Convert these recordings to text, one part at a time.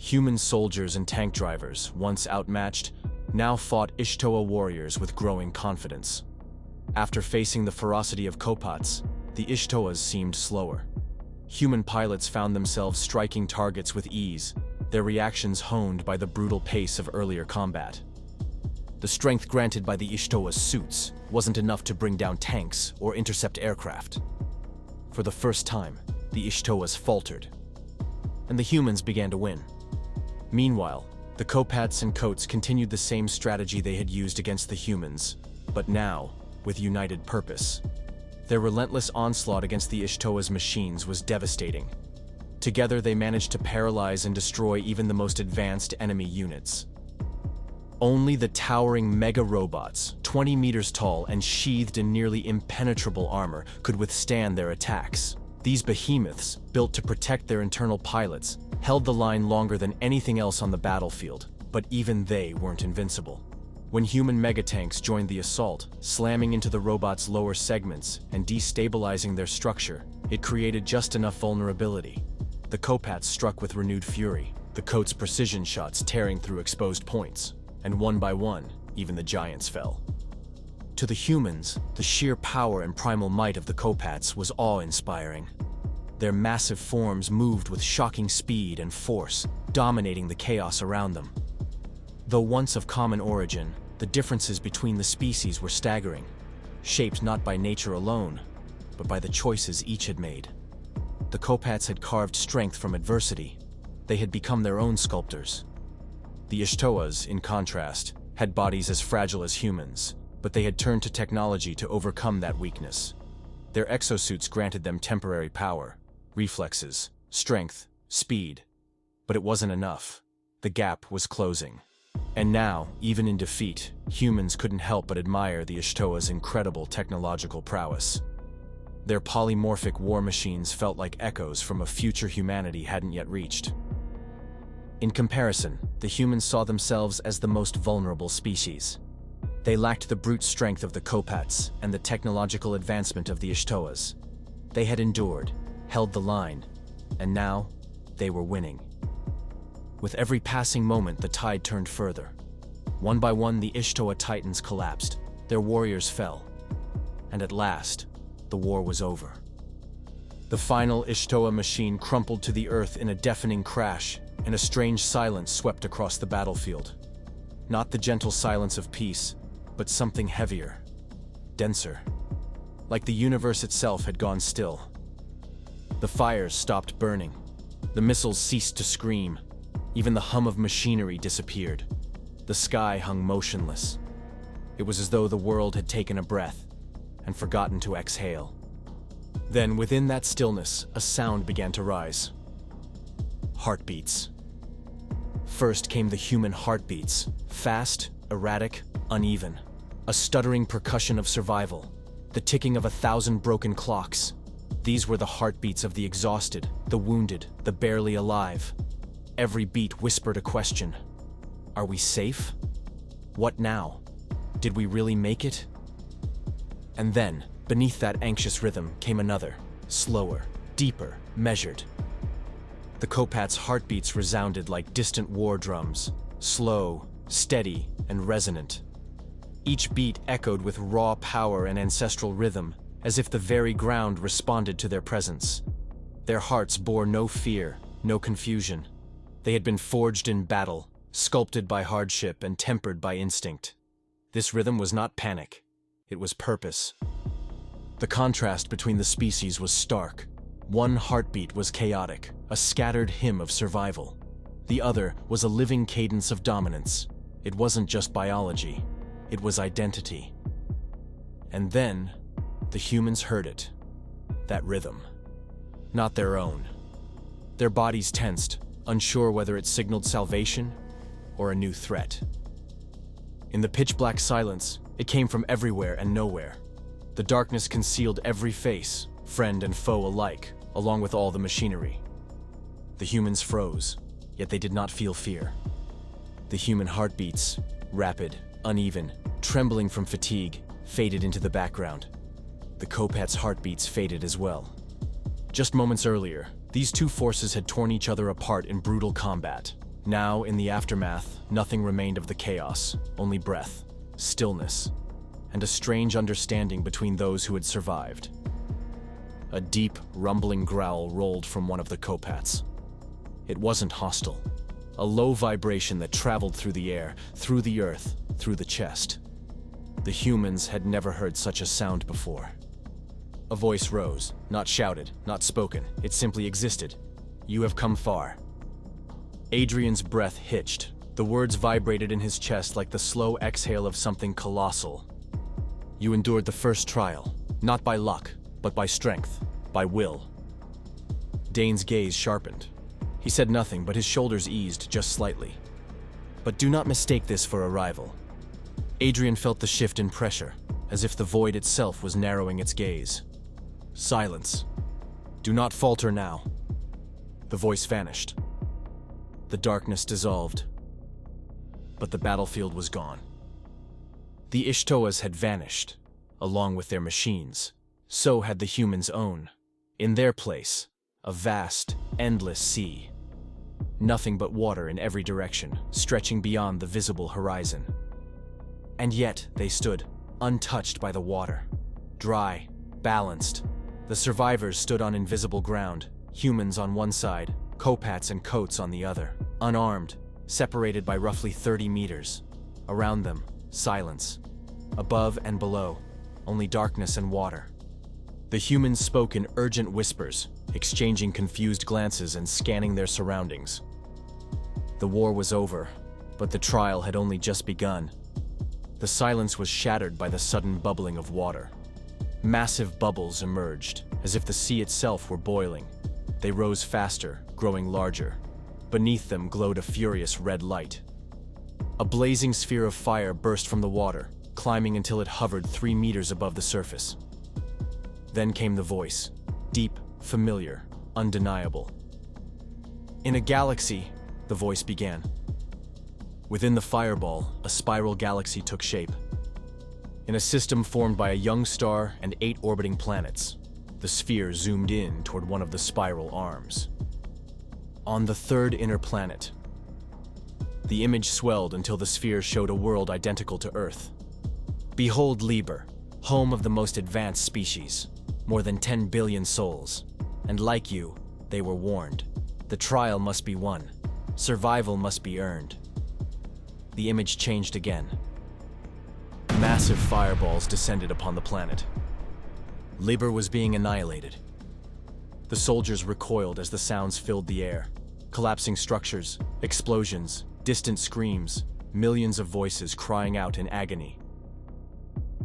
Human soldiers and tank drivers, once outmatched, now fought Ishtoa warriors with growing confidence. After facing the ferocity of Kopats, the Ishtoas seemed slower. Human pilots found themselves striking targets with ease, their reactions honed by the brutal pace of earlier combat. The strength granted by the Ishtoa's suits wasn't enough to bring down tanks or intercept aircraft. For the first time, the Ishtoas faltered, and the humans began to win. Meanwhile, the Kopats and Koats continued the same strategy they had used against the humans, but now with united purpose. Their relentless onslaught against the Ishtoa's machines was devastating. Together they managed to paralyze and destroy even the most advanced enemy units. Only the towering mega robots, 20 meters tall and sheathed in nearly impenetrable armor, could withstand their attacks. These behemoths, built to protect their internal pilots, held the line longer than anything else on the battlefield, but even they weren't invincible. When human megatanks joined the assault, slamming into the robots' lower segments and destabilizing their structure, it created just enough vulnerability. The Kopats struck with renewed fury, the Koats' precision shots tearing through exposed points, and one by one, even the giants fell. To the humans, the sheer power and primal might of the Kopats was awe-inspiring. Their massive forms moved with shocking speed and force, dominating the chaos around them. Though once of common origin, the differences between the species were staggering, shaped not by nature alone, but by the choices each had made. The Kopats had carved strength from adversity. They had become their own sculptors. The Ishtoas, in contrast, had bodies as fragile as humans, but they had turned to technology to overcome that weakness. Their exosuits granted them temporary power, reflexes, strength, speed. But it wasn't enough. The gap was closing. And now, even in defeat, humans couldn't help but admire the Ishtoa's incredible technological prowess. Their polymorphic war machines felt like echoes from a future humanity hadn't yet reached. In comparison, the humans saw themselves as the most vulnerable species. They lacked the brute strength of the Kopats and the technological advancement of the Ishtoas. They had endured, held the line, and now they were winning. With every passing moment, the tide turned further. One by one, the Ishtoa titans collapsed, their warriors fell, and at last, the war was over. The final Ishtoa machine crumpled to the earth in a deafening crash, and a strange silence swept across the battlefield. Not the gentle silence of peace, but something heavier, denser. Like the universe itself had gone still. The fires stopped burning. The missiles ceased to scream. Even the hum of machinery disappeared. The sky hung motionless. It was as though the world had taken a breath and forgotten to exhale. Then, within that stillness, a sound began to rise. Heartbeats. First came the human heartbeats, fast, erratic, uneven. A stuttering percussion of survival, the ticking of 1,000 broken clocks. These were the heartbeats of the exhausted, the wounded, the barely alive. Every beat whispered a question. Are we safe? What now? Did we really make it? And then, beneath that anxious rhythm, came another, slower, deeper, measured. The Kopats' heartbeats resounded like distant war drums, slow, steady, and resonant. Each beat echoed with raw power and ancestral rhythm, as if the very ground responded to their presence. Their hearts bore no fear, no confusion. They had been forged in battle, sculpted by hardship and tempered by instinct. This rhythm was not panic, it was purpose. The contrast between the species was stark. One heartbeat was chaotic, a scattered hymn of survival. The other was a living cadence of dominance. It wasn't just biology, it was identity. And then, the humans heard it. That rhythm. Not their own. Their bodies tensed, unsure whether it signaled salvation or a new threat. In the pitch-black silence, it came from everywhere and nowhere. The darkness concealed every face, friend and foe alike, along with all the machinery. The humans froze, yet they did not feel fear. The human heartbeats, rapid, uneven, trembling from fatigue, faded into the background. The Kopats' heartbeats faded as well. Just moments earlier, these two forces had torn each other apart in brutal combat. Now, in the aftermath, nothing remained of the chaos, only breath, stillness, and a strange understanding between those who had survived. A deep, rumbling growl rolled from one of the Kopats. It wasn't hostile. A low vibration that traveled through the air, through the earth, through the chest. The humans had never heard such a sound before. A voice rose, not shouted, not spoken. It simply existed. "You have come far." Adrian's breath hitched. The words vibrated in his chest like the slow exhale of something colossal. "You endured the first trial, not by luck, but by strength, by will." Dane's gaze sharpened. He said nothing, but his shoulders eased just slightly. "But do not mistake this for a rival." Adrian felt the shift in pressure, as if the void itself was narrowing its gaze. "Silence. Do not falter now." The voice vanished. The darkness dissolved. But the battlefield was gone. The Ishtoas had vanished, along with their machines. So had the humans' own. In their place, a vast, endless sea. Nothing but water in every direction, stretching beyond the visible horizon. And yet they stood, untouched by the water. Dry, balanced. The survivors stood on invisible ground, humans on one side, Kopats and Koats on the other, unarmed, separated by roughly 30 meters. Around them, silence. Above and below, only darkness and water. The humans spoke in urgent whispers, exchanging confused glances and scanning their surroundings. The war was over, but the trial had only just begun. The silence was shattered by the sudden bubbling of water. Massive bubbles emerged, as if the sea itself were boiling. They rose faster, growing larger. Beneath them glowed a furious red light. A blazing sphere of fire burst from the water, climbing until it hovered 3 meters above the surface. Then came the voice, deep, familiar, undeniable. "In a galaxy," the voice began. Within the fireball, a spiral galaxy took shape. In a system formed by a young star and 8 orbiting planets, the sphere zoomed in toward one of the spiral arms. On the 3rd inner planet, the image swelled until the sphere showed a world identical to Earth. "Behold Liber, home of the most advanced species, more than 10 billion souls. And like you, they were warned. The trial must be won. Survival must be earned." The image changed again. Massive fireballs descended upon the planet. Liber was being annihilated. The soldiers recoiled as the sounds filled the air. Collapsing structures, explosions, distant screams, millions of voices crying out in agony.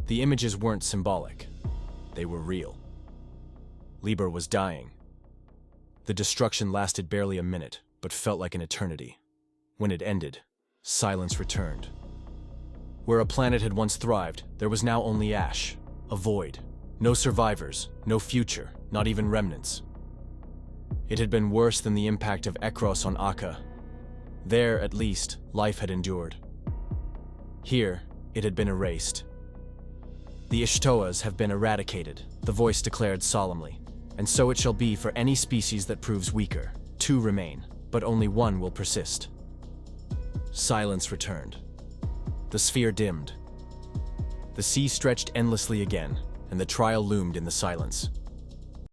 The images weren't symbolic. They were real. Liber was dying. The destruction lasted barely a minute, but felt like an eternity. When it ended, silence returned. Where a planet had once thrived, there was now only ash, a void. No survivors, no future, not even remnants. It had been worse than the impact of Ekros on Akka. There, at least, life had endured. Here, it had been erased. "The Ishtoas have been eradicated," the voice declared solemnly. "And so it shall be for any species that proves weaker. 2 remain, but only 1 will persist." Silence returned. The sphere dimmed. The sea stretched endlessly again, and the trial loomed in the silence.